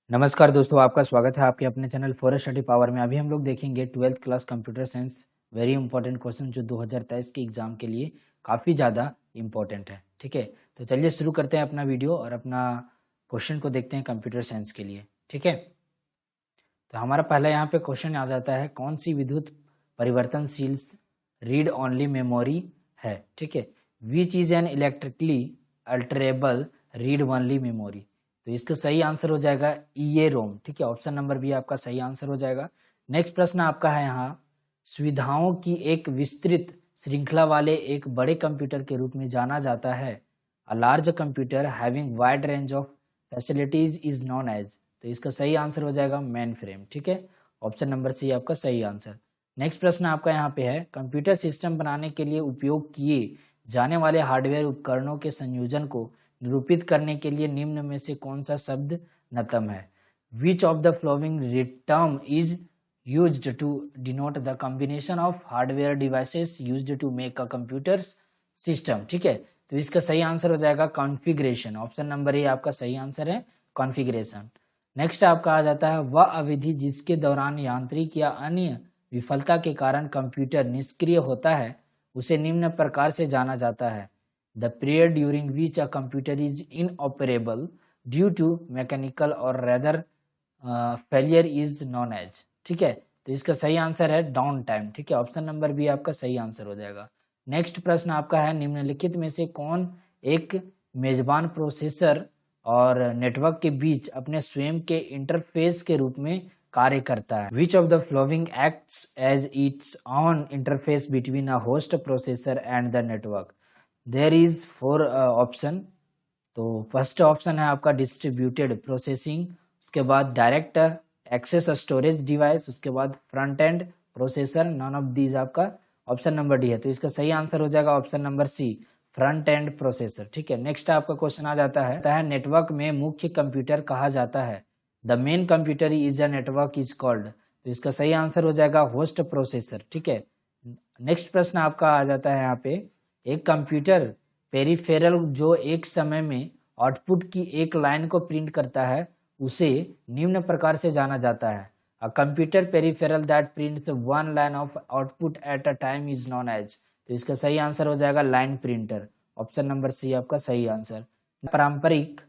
नमस्कार दोस्तों, आपका स्वागत है आपके अपने चैनल फॉर स्टडी पावर में। अभी हम लोग देखेंगे 12th class computer science very important question जो 2023 के एग्जाम के लिए काफ़ी ज़्यादा इंपॉर्टेंट है। ठीक है, तो चलिए शुरू करते हैं अपना वीडियो और अपना क्वेश्चन को देखते हैं कंप्यूटर साइंस के लिए। ठीक है, तो हमारा पहला यहाँ पे क्वेश्चन आ जाता है, कौन सी विद्युत परिवर्तनशील रीड ओनली मेमोरी है। ठीक है, which is an electrically alterable read only memory. तो इसका सही आंसर हो जाएगा ई रोम। ठीक है, ऑप्शन नंबर बी आपका सही आंसर हो जाएगा। नेक्स्ट प्रश्न आपका है यहाँ, सुविधाओं की एक विस्तृत श्रृंखला वाले एक बड़े कंप्यूटर के रूप में जाना जाता है। A large computer having wide range of facilities is known as. तो इसका सही आंसर हो जाएगा मेन फ्रेम। ठीक है, ऑप्शन नंबर सी आपका सही आंसर। नेक्स्ट प्रश्न आपका यहाँ पे है, कंप्यूटर सिस्टम बनाने के लिए उपयोग किए जाने वाले हार्डवेयर उपकरणों के संयोजन को निरूपित करने के लिए निम्न में से कौन सा शब्द नतम है। Which of the following term is used to denote the combination of hardware devices used to make a computer system. ठीक है, तो इसका सही आंसर हो जाएगा कॉन्फ़िगरेशन। ऑप्शन नंबर ए आपका सही आंसर है कॉन्फ़िगरेशन। नेक्स्ट आपका आ जाता है, वह अवधि जिसके दौरान यांत्रिक या अन्य विफलता के कारण कंप्यूटर निष्क्रिय होता है उसे निम्न प्रकार से जाना जाता है। The period during which a computer is inoperable due to mechanical or rather failure is known as। ठीक है, तो इसका सही आंसर है डाउन टाइम। ठीक है, ऑप्शन नंबर बी आपका सही आंसर हो जाएगा। नेक्स्ट प्रश्न आपका है, निम्नलिखित में से कौन एक मेजबान प्रोसेसर और नेटवर्क के बीच अपने स्वयं के इंटरफेस के रूप में कार्य करता है। Which of the following acts as its on interface between a host processor and the network. There is 4 option. तो फर्स्ट ऑप्शन है आपका डिस्ट्रीब्यूटेड प्रोसेसिंग, उसके बाद डायरेक्ट एक्सेस स्टोरेज डिवाइस, उसके बाद front end processor. None of these आपका option number D है, तो इसका सही आंसर हो जाएगा option number C front end processor. ठीक है, नेक्स्ट आपका क्वेश्चन आ जाता है नेटवर्क में मुख्य कंप्यूटर कहा जाता है। The main computer is a network is called. तो इसका सही आंसर हो जाएगा होस्ट प्रोसेसर। ठीक है, नेक्स्ट प्रश्न आपका आ जाता है यहाँ पे, एक कंप्यूटर पेरिफेरल जो एक समय में आउटपुट की एक लाइन को प्रिंट करता है उसे निम्न प्रकार से जाना जाता है। A computer peripheral that prints one line of output at a time is known as. तो इसका सही आंसर हो जाएगा line printer. Option number C आपका सही आंसर। पारंपरिक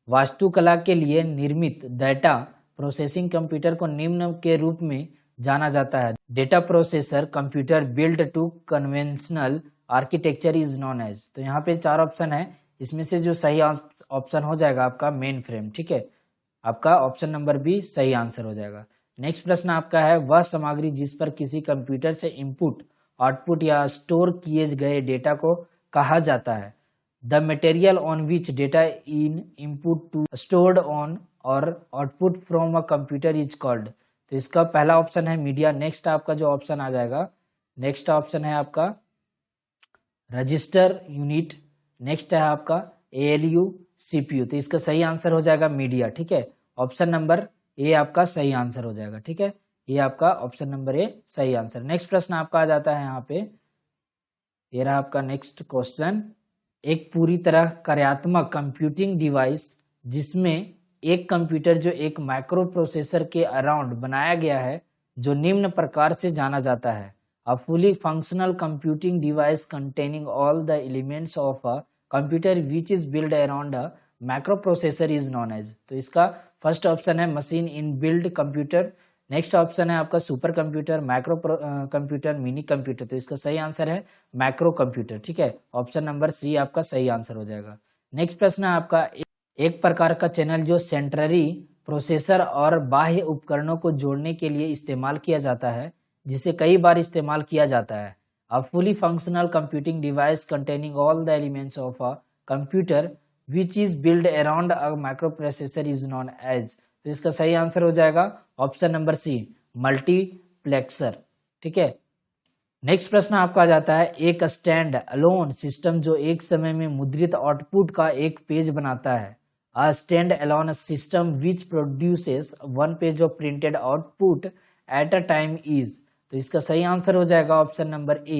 वास्तुकला के लिए निर्मित डेटा प्रोसेसिंग कंप्यूटर को निम्न के रूप में जाना जाता है। Data processor computer built to conventional architecture is known as. तो यहाँ पे 4 ऑप्शन है, इसमें से जो सही ऑप्शन हो जाएगा आपका मेन फ्रेम। ठीक है, आपका ऑप्शन नंबर बी सही आंसर हो जाएगा। नेक्स्ट प्रश्न आपका है, वह सामग्री जिस पर किसी कंप्यूटर से इनपुट आउटपुट या स्टोर किए गए डेटा को कहा जाता है। The material on which data in input to stored on or output from a computer is called. तो इसका पहला ऑप्शन है मीडिया। नेक्स्ट आपका जो ऑप्शन आ जाएगा, नेक्स्ट ऑप्शन है आपका रजिस्टर यूनिट। नेक्स्ट है आपका ALU CPU। तो इसका सही आंसर हो जाएगा मीडिया। ठीक है, ऑप्शन नंबर ए आपका सही आंसर हो जाएगा। ठीक है, ये आपका ऑप्शन नंबर ए सही आंसर। नेक्स्ट प्रश्न आपका आ जाता है यहाँ पे, ये रहा आपका नेक्स्ट क्वेश्चन, एक पूरी तरह कार्यात्मक कंप्यूटिंग डिवाइस जिसमें एक कंप्यूटर जो एक माइक्रो प्रोसेसर के अराउंड बनाया गया है जो निम्न प्रकार से जाना जाता है। A fully functional computing device containing all the elements of a computer which is built around a microprocessor is known as। तो इसका फर्स्ट ऑप्शन है machine in build computer. Next option है आपका super computer, micro computer, mini computer. तो इसका सही answer है micro computer. ठीक है, ऑप्शन नंबर सी आपका सही आंसर हो जाएगा। नेक्स्ट प्रश्न है आपका, एक प्रकार का चैनल जो सेंट्रली प्रोसेसर और बाह्य उपकरणों को जोड़ने के लिए इस्तेमाल किया जाता है जिसे कई बार इस्तेमाल किया जाता है। A fully functional computing device containing all the elements of a computer which is build around a microprocessor is known as. तो इसका सही आंसर हो जाएगा ऑप्शन नंबर सी मल्टीप्लेक्सर। ठीक है, नेक्स्ट प्रश्न आपका आ जाता है, एक स्टैंड अलोन सिस्टम जो एक समय में मुद्रित आउटपुट का एक पेज बनाता है। A stand alone system which produces one page of printed output at a time is. तो इसका सही आंसर हो जाएगा option number A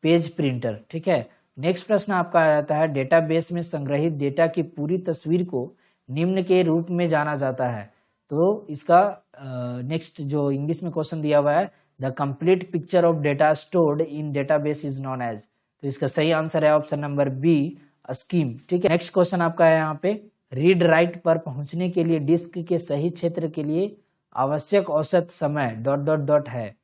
page printer. ठीक है, नेक्स्ट प्रश्न आपका आ जाता है, डेटाबेस में संग्रहित डेटा की पूरी तस्वीर को निम्न के रूप में जाना जाता है। तो इसका नेक्स्ट जो इंग्लिश में क्वेश्चन दिया हुआ है, the complete picture of data stored in database is known as, तो इसका सही आंसर है ऑप्शन नंबर बी, स्कीम। ठीक है, नेक्स्ट क्वेश्चन आपका है यहाँ पे, रीड राइट पर पहुंचने के लिए डिस्क के सही क्षेत्र के लिए आवश्यक औसत समय डॉट डॉट डॉट है,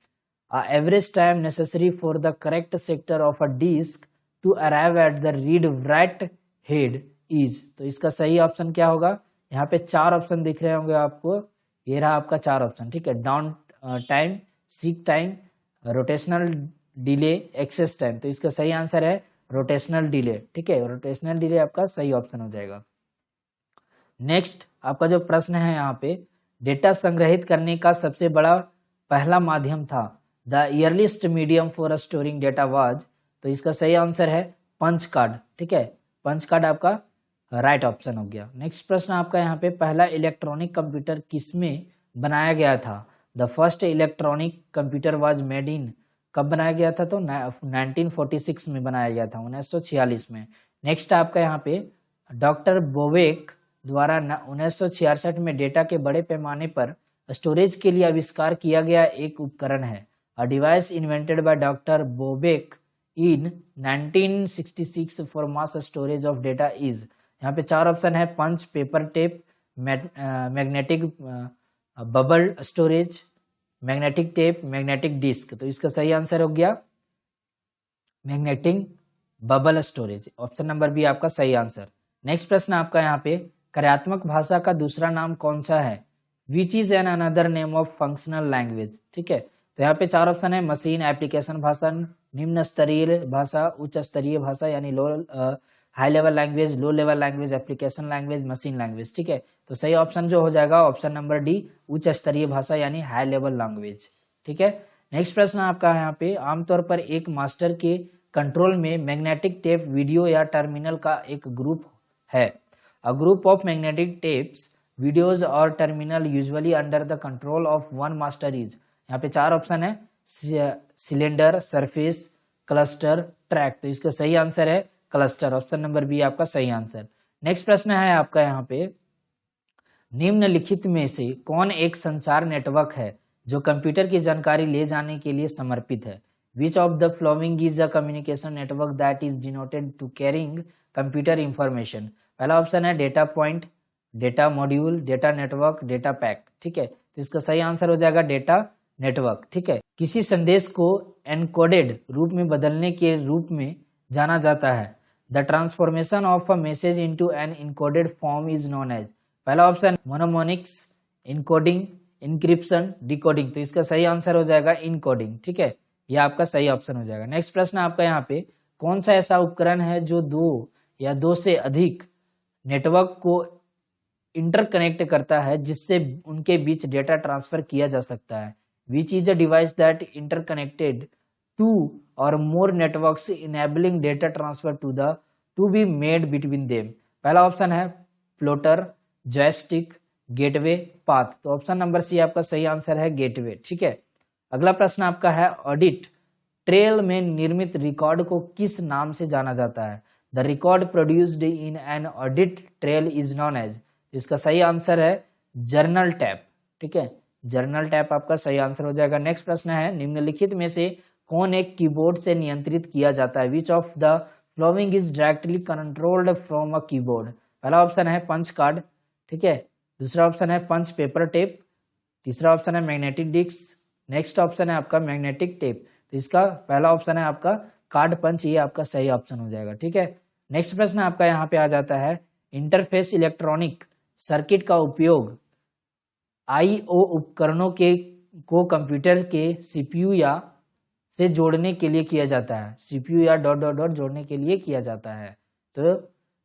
average time necessary for the correct sector of a disk to arrive at the read write head is, तो इसका सही ऑप्शन क्या होगा, यहाँ पे 4 ऑप्शन दिख रहे होंगे आपको, ये रहा आपका 4 ऑप्शन। ठीक है, down time, seek time, rotational delay, access time, तो इसका सही आंसर है रोटेशनल डिले। ठीक है, रोटेशनल डिले आपका सही ऑप्शन हो जाएगा। नेक्स्ट आपका जो प्रश्न है यहाँ पे, डेटा संग्रहित करने का सबसे बड़ा पहला माध्यम था, the earliest medium for storing data was, तो इसका सही आंसर है पंच कार्ड। ठीक है, पंच कार्ड आपका राइट ऑप्शन हो गया। नेक्स्ट प्रश्न आपका यहाँ पे, पहला इलेक्ट्रॉनिक कंप्यूटर किसमें बनाया गया था, the first electronic computer was made in, कब बनाया गया था, तो 1946 में बनाया गया था, 1946 में। नेक्स्ट आपका यहाँ पे, डॉक्टर बोवेक द्वारा 1966 में डेटा के बड़े पैमाने पर स्टोरेज के लिए आविष्कार किया गया एक उपकरण है, a device invented by doctor Bobeck in 1966 for mass storage of data is, यहाँ पे 4 ऑप्शन है, punch, paper tape, magnetic bubble storage, magnetic tape, magnetic disk, तो इसका सही आंसर हो गया magnetic bubble storage, option number B आपका सही आंसर। नेक्स्ट प्रश्न आपका यहाँ पे, कार्यात्मक भाषा का दूसरा नाम कौन सा है, which is an another name of functional language. ठीक है, तो यहाँ पे 4 ऑप्शन है, मशीन, एप्लीकेशन भाषा, निम्न स्तरीय भाषा, उच्च स्तरीय भाषा यानी low high level language, low level language, application language, machine language. ठीक है, तो सही ऑप्शन जो हो जाएगा ऑप्शन नंबर डी, उच्च स्तरीय भाषा यानी हाई लेवल लैंग्वेज। ठीक है, नेक्स्ट प्रश्न आपका यहाँ पे, आमतौर पर एक मास्टर के कंट्रोल में मैग्नेटिक टेप वीडियो या टर्मिनल का एक ग्रुप है, a group of magnetic tapes videos or terminal usually under the control of one master is, यहाँ पे 4 ऑप्शन है, सिलेंडर, सरफेस, क्लस्टर, ट्रैक, तो इसका सही आंसर है क्लस्टर, ऑप्शन नंबर बी आपका सही आंसर। नेक्स्ट प्रश्न है आपका यहाँ पे, निम्नलिखित में से कौन एक संचार नेटवर्क है जो कंप्यूटर की जानकारी ले जाने के लिए समर्पित है, which of the following is a communication network that is denoted to carrying computer information, पहला ऑप्शन है data point, data module, data network, data pack. ठीक है, तो इसका सही आंसर हो जाएगा डेटा नेटवर्क। ठीक है, किसी संदेश को एनकोडेड रूप में बदलने के रूप में जाना जाता है, the transformation of a message into an encoded form is known as, पहला option mnemonics, encoding, encryption, decoding, तो इसका सही आंसर हो जाएगा इनकोडिंग। ठीक है, यह आपका सही ऑप्शन हो जाएगा। नेक्स्ट प्रश्न आपका यहाँ पे, कौन सा ऐसा उपकरण है जो 2 या 2 से अधिक नेटवर्क को इंटरकनेक्ट करता है जिससे उनके बीच डेटा ट्रांसफर किया जा सकता है, which is a device that interconnected 2 or more networks enabling data transfer to be made between them, पहला ऑप्शन है प्लोटर, जॉयस्टिक, गेटवे, पाथ, तो ऑप्शन नंबर सी आपका सही आंसर है गेटवे। ठीक है, अगला प्रश्न आपका है, ऑडिट ट्रेल में निर्मित रिकॉर्ड को किस नाम से जाना जाता है, the record produced in an audit trail is known as, इसका सही आंसर है जर्नल टैप। ठीक है, जर्नल टैप आपका सही आंसर हो जाएगा। नेक्स्ट प्रश्न है, निम्नलिखित में से कौन एक कीबोर्ड से नियंत्रित किया जाता है, which of the following is directly controlled from a keyboard, पहला ऑप्शन है पंच कार्ड, ठीक है, दूसरा ऑप्शन है पंच पेपर टेप, तीसरा ऑप्शन है मैग्नेटिक डिस्क, नेक्स्ट ऑप्शन है आपका मैग्नेटिक टेप, तो इसका पहला ऑप्शन है आपका कार्ड पंच, ये आपका सही ऑप्शन हो जाएगा। ठीक है, नेक्स्ट प्रश्न आपका यहाँ पे आ जाता है, इंटरफेस इलेक्ट्रॉनिक सर्किट का उपयोग आईओ उपकरणों को कंप्यूटर के सीपीयू या से जोड़ने के लिए किया जाता है, सीपीयू या डॉट डॉट डॉट जोड़ने के लिए किया जाता है। तो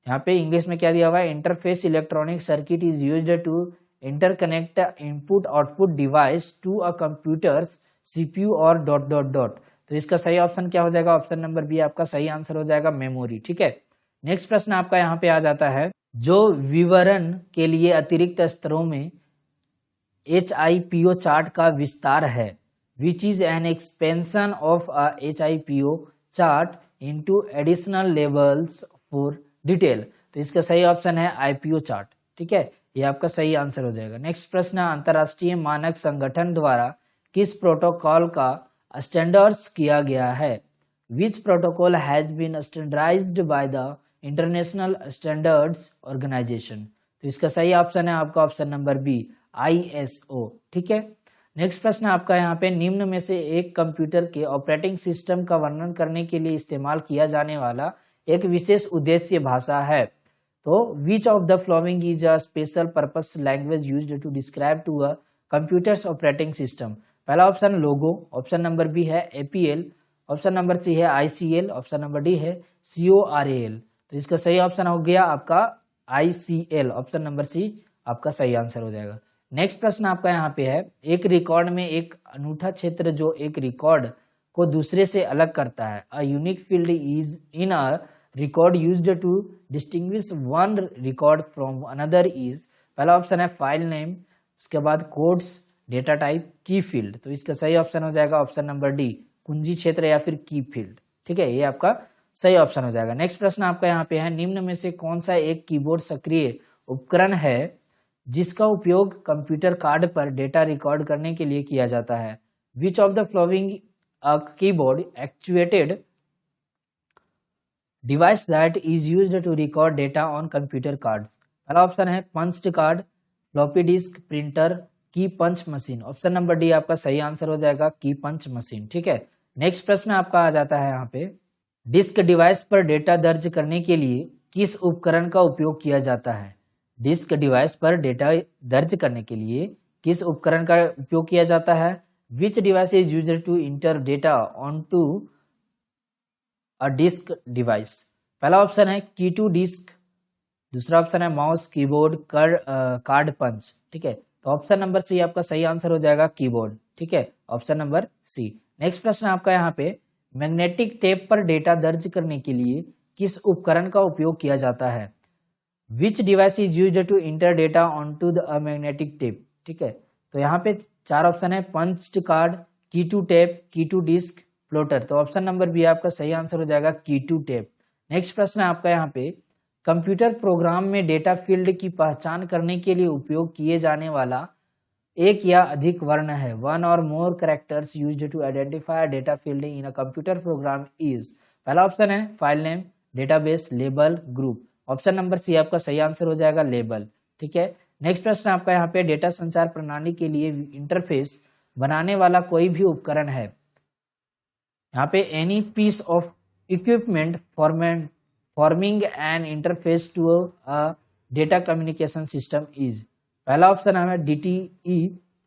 यहाँ पे इंग्लिश में क्या दिया हुआ है, interface electronic circuit is used to interconnect input output device to a computer's CPU और डॉट डॉट डॉट, तो इसका सही ऑप्शन क्या हो जाएगा, ऑप्शन नंबर बी आपका सही आंसर हो जाएगा मेमोरी। ठीक है, नेक्स्ट प्रश्न आपका यहाँ पे आ जाता है, जो विवरण के लिए अतिरिक्त स्तरों में HIPO चार्ट का विस्तार है, which is an expansion of a HIPO chart into additional levels for detail, तो इसका सही ऑप्शन है IPO चार्ट। ठीक है, ये आपका सही आंसर हो जाएगा। नेक्स्ट प्रश्न है, अंतरराष्ट्रीय मानक संगठन द्वारा किस प्रोटोकॉल का स्टैंडर्ड्स किया गया है? Which protocol has been standardized by the International Standards Organization? तो इसका सही ऑप्शन है आपका ऑप्शन नंबर बी, ISO। ठीक है। नेक्स्ट प्रश्न आपका यहाँ पे, निम्न में से एक कंप्यूटर के ऑपरेटिंग सिस्टम का वर्णन करने के लिए इस्तेमाल किया जाने वाला एक विशेष उद्देश्य भाषा है? तो which of the following is a special purpose language used to describe to a computer's operating system? पहला option LOGO, option number B है APL, ऑप्शन नंबर सी है ICL, ऑप्शन नंबर डी है CORAL। तो इसका सही option हो गया आपका ICL, ऑप्शन नंबर सी आपका सही आंसर हो जाएगा। नेक्स्ट प्रश्न आपका यहाँ पे है, एक रिकॉर्ड में एक अनूठा क्षेत्र जो एक रिकॉर्ड को दूसरे से अलग करता है। A unique field is in a record used to distinguish one record from another is, पहला ऑप्शन है फाइल नेम, उसके बाद codes, data type, key field. तो इसका सही ऑप्शन हो जाएगा ऑप्शन नंबर डी, कुंजी क्षेत्र या फिर की फील्ड। ठीक है, ये आपका सही ऑप्शन हो जाएगा। नेक्स्ट प्रश्न आपका यहाँ पे है, निम्न में से कौन सा एक कीबोर्ड सक्रिय उपकरण है जिसका उपयोग कंप्यूटर कार्ड पर डेटा रिकॉर्ड करने के लिए किया जाता है? Which of the following a keyboard actuated device that is used to record data on computer cards? पहला ऑप्शन है punched card, floppy disk, printer, key punch machine. Option number D आपका सही आंसर हो जाएगा, की पंच मशीन। ठीक है। Next प्रश्न आपका आ जाता है यहाँ पे, डिस्क डिवाइस पर डेटा दर्ज करने के लिए किस उपकरण का उपयोग किया जाता है? डिस्क डिवाइस पर डेटा दर्ज करने के लिए किस उपकरण का उपयोग किया जाता है? Which device is used to enter data on to a disk device? पहला ऑप्शन है की टू डिस्क, दूसरा ऑप्शन है माउस, कीबोर्ड, कार्ड पंच। ठीक है, तो ऑप्शन नंबर सी आपका सही आंसर हो जाएगा, कीबोर्ड। ठीक है, ऑप्शन नंबर सी। नेक्स्ट प्रश्न आपका यहाँ पे, मैग्नेटिक टेप पर डेटा दर्ज करने के लिए किस उपकरण का उपयोग किया जाता है? Which device is used to enter data on to the magnetic tape? ठीक है, तो यहाँ पे चार ऑप्शन है, punched card, key to tape, key to disk, plotter. तो ऑप्शन नंबर बी आपका सही आंसर हो जाएगा, की टू टेप। नेक्स्ट प्रश्न है आपका यहाँ पे, कंप्यूटर प्रोग्राम में डेटा फील्ड की पहचान करने के लिए उपयोग किए जाने वाला एक या अधिक वर्ण है। One or more characters used to identify data field in a computer program is, पहला ऑप्शन है file name, database, label, group. Option number C आपका सही आंसर हो जाएगा, लेबल। ठीक है। नेक्स्ट प्रश्न आपका यहाँ पे, डेटा संचार प्रणाली के लिए इंटरफेस बनाने वाला कोई भी उपकरण है? यहाँ पे any piece of equipment forming an interface to a data communication system is, पहला ऑप्शन है DTE,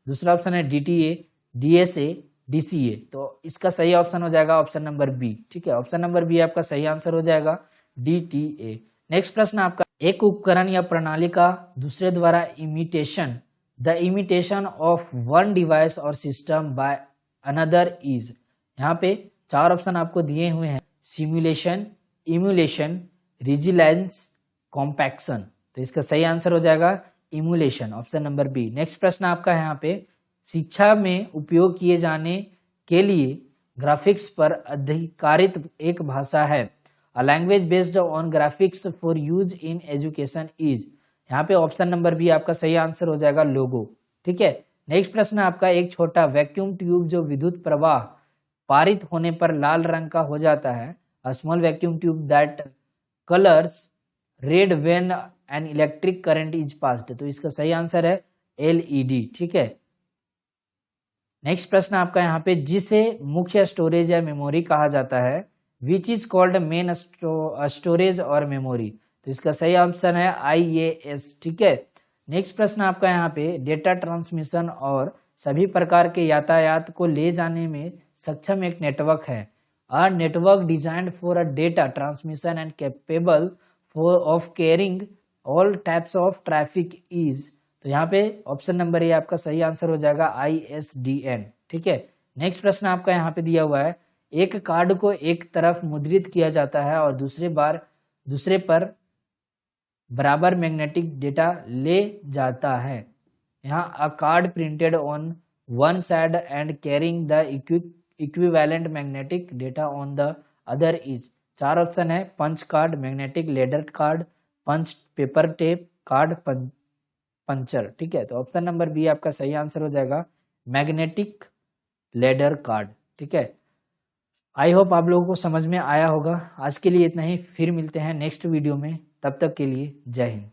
दूसरा ऑप्शन है DTA, DSA, DCA। तो इसका सही ऑप्शन हो जाएगा ऑप्शन नंबर बी। ठीक है, ऑप्शन नंबर बी आपका सही आंसर हो जाएगा, DTA। नेक्स्ट प्रश्न आपका, एक उपकरण या प्रणाली का दूसरे द्वारा imitation, the imitation of one device और सिस्टम बाय अनदर इज, यहाँ पे चार ऑप्शन आपको दिए हुए हैं, सिमुलेशन, इम्यूलेशन, रिजिलेंस, कॉम्पैक्शन। तो इसका सही आंसर हो जाएगा emulation, option number B. Next प्रश्न आपका यहाँ पे, शिक्षा में उपयोग किए जाने के लिए ग्राफिक्स पर अधिकारित एक भाषा है। A language based on graphics for use in education is, यहाँ पे ऑप्शन नंबर बी आपका सही आंसर हो जाएगा, लोगो। ठीक है। नेक्स्ट प्रश्न आपका, एक छोटा वैक्यूम ट्यूब जो विद्युत प्रवाह पारित होने पर लाल रंग का हो जाता है, a small vacuum tube that colours red when an electric current is passed. तो इसका सही आंसर है LED। ठीक है। नेक्स्ट प्रश्न आपका यहाँ पे, जिसे मुख्य स्टोरेज या मेमोरी कहा जाता है, which is called main storage और मेमोरी? तो इसका सही ऑप्शन है IAS। ठीक है। नेक्स्ट प्रश्न आपका यहाँ पे, डेटा ट्रांसमिशन और सभी प्रकार के यातायात को ले जाने में सक्षम एक नेटवर्क है। A network designed for a data transmission and capable for of carrying all types of traffic is, तो यहाँ पे ऑप्शन नंबर ए आपका सही आंसर हो जाएगा, ISDN। ठीक है। नेक्स्ट प्रश्न आपका यहाँ पे दिया हुआ है, एक कार्ड को एक तरफ मुद्रित किया जाता है और दूसरे पर बराबर मैग्नेटिक डेटा ले जाता है। यहाँ a card printed on one side and carrying the equivalent magnetic data on the other is, चार ऑप्शन है, punch card, magnetic ledger card, punch paper tape card, puncher, ठीक है। तो ऑप्शन नंबर बी आपका सही आंसर हो जाएगा, magnetic ledger card, ठीक है। आई होप आप लोगों को समझ में आया होगा। आज के लिए इतना ही, फिर मिलते हैं नेक्स्ट वीडियो में, तब तक के लिए जय हिंद।